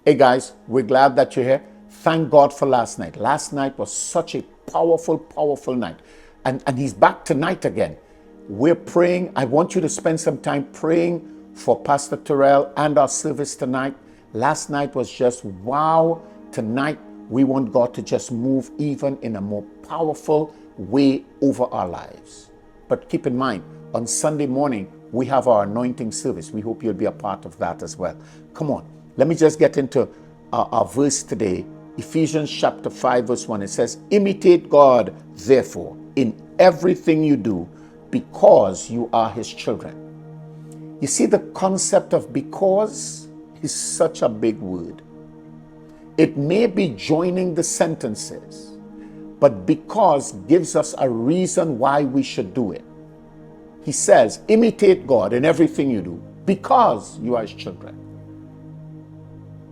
Hey guys, we're glad that you're here. Thank God for last night. Last night was such a powerful, powerful night. And he's back tonight again. We're praying. I want you to spend some time praying for Pastor Terrell and our service tonight. Last night was just wow. Tonight, we want God to just move even in a more powerful way over our lives. But keep in mind, on Sunday morning, we have our anointing service. We hope you'll be a part of that as well. Come on. Let me just get into our verse today. Ephesians chapter 5 verse 1. It says, imitate God, therefore, in everything you do, because you are his children. You see, the concept of because is such a big word. It may be joining the sentences, but because gives us a reason why we should do it. He says, imitate God in everything you do, because you are his children.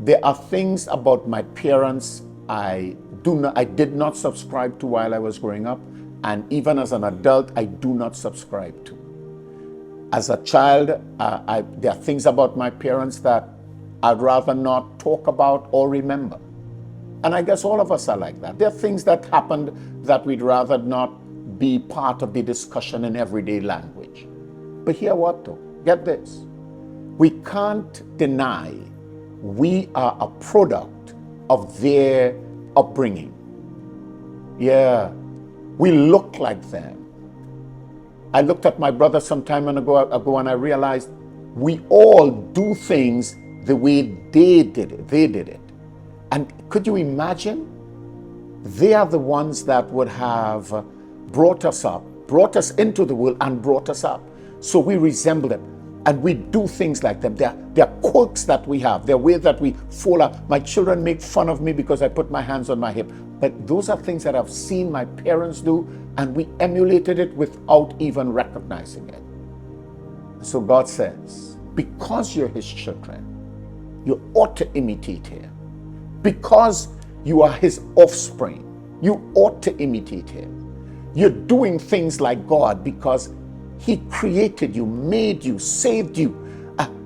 There are things about my parents I did not subscribe to while I was growing up, and even as an adult, I do not subscribe to. As a child, there are things about my parents that I'd rather not talk about or remember. And I guess all of us are like that. There are things that happened that we'd rather not be part of the discussion in everyday language. But hear what though? Get this. We can't deny we are a product of their upbringing. Yeah, we look like them. I looked at my brother some time ago and I realized we all do things the way they did it. And could you imagine? They are the ones that would have brought us up, brought us into the world and brought us up. So we resemble them. And we do things like them. There are quirks that we have. There are ways that we fall out. My children make fun of me because I put my hands on my hip. But those are things that I've seen my parents do, and we emulated it without even recognizing it. So God says, because you're his children, you ought to imitate him. Because you are his offspring, you ought to imitate him. You're doing things like God because he created you, made you, saved you,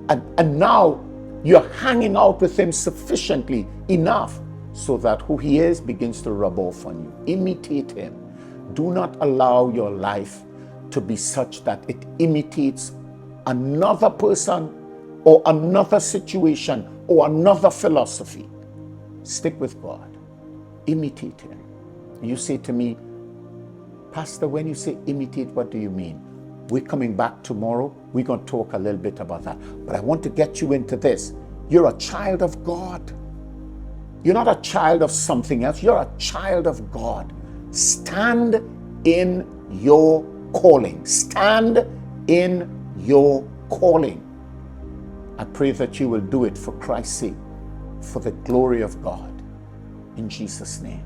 and now you're hanging out with him sufficiently enough so that who he is begins to rub off on you. Imitate him. Do not allow your life to be such that it imitates another person or another situation or another philosophy. Stick with God. Imitate him. You say to me, Pastor, when you say imitate, what do you mean? We're coming back tomorrow. We're going to talk a little bit about that. But I want to get you into this. You're a child of God. You're not a child of something else. You're a child of God. Stand in your calling. Stand in your calling. I pray that you will do it for Christ's sake, for the glory of God. In Jesus' name.